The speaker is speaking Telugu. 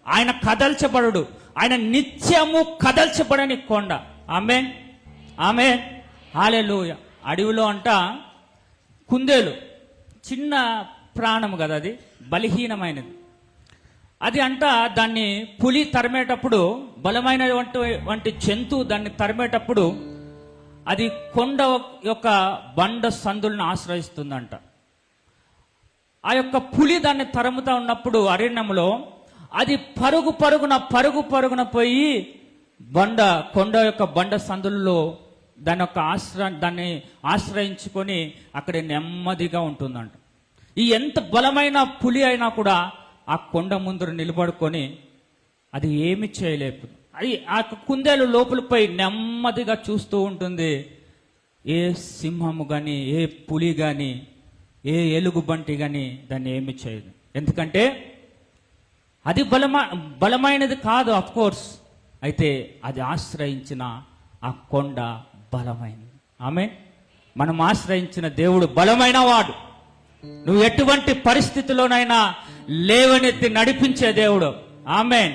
ఆయన కదల్చబడడు, ఆయన నిత్యము కదల్చబడని కొండ. ఆమేన్, ఆమేన్, హల్లెలూయా. అడవిలో అంట కుందేలు చిన్న ప్రాణం కదా, అది బలహీనమైనది. అది అంట దాన్ని పులి తరిమేటప్పుడు, బలమైనటువంటి జంతువు దాన్ని తరిమేటప్పుడు అది కొండ యొక్క బండ సందులను ఆశ్రయిస్తుందంట. ఆ యొక్క పులి దాన్ని తరుముతా ఉన్నప్పుడు అరణ్యంలో అది పరుగు పరుగున పోయి కొండ యొక్క బండ సందుల్లో దాన్ని ఆశ్రయించుకొని అక్కడ నెమ్మదిగా ఉంటుందంట. ఈ ఎంత బలమైన పులి అయినా కూడా ఆ కొండ ముందర నిలబడుకొని అది ఏమి చేయలేదు. అది ఆ కుందేలు లోపలిపై నెమ్మదిగా చూస్తూ ఉంటుంది. ఏ సింహము కానీ, ఏ పులి కానీ, ఏ ఎలుగుబంటి కానీ దాన్ని ఏమి చేయదు. ఎందుకంటే అది బలమైనది కాదు, ఆఫ్ కోర్స్. అయితే అది ఆశ్రయించిన ఆ కొండ బలమైనది. ఆమేన్. మనం ఆశ్రయించిన దేవుడు బలమైన వాడు. నువ్వు ఎటువంటి పరిస్థితిలోనైనా లేవనెత్తి నడిపించే దేవుడు. ఆమేన్.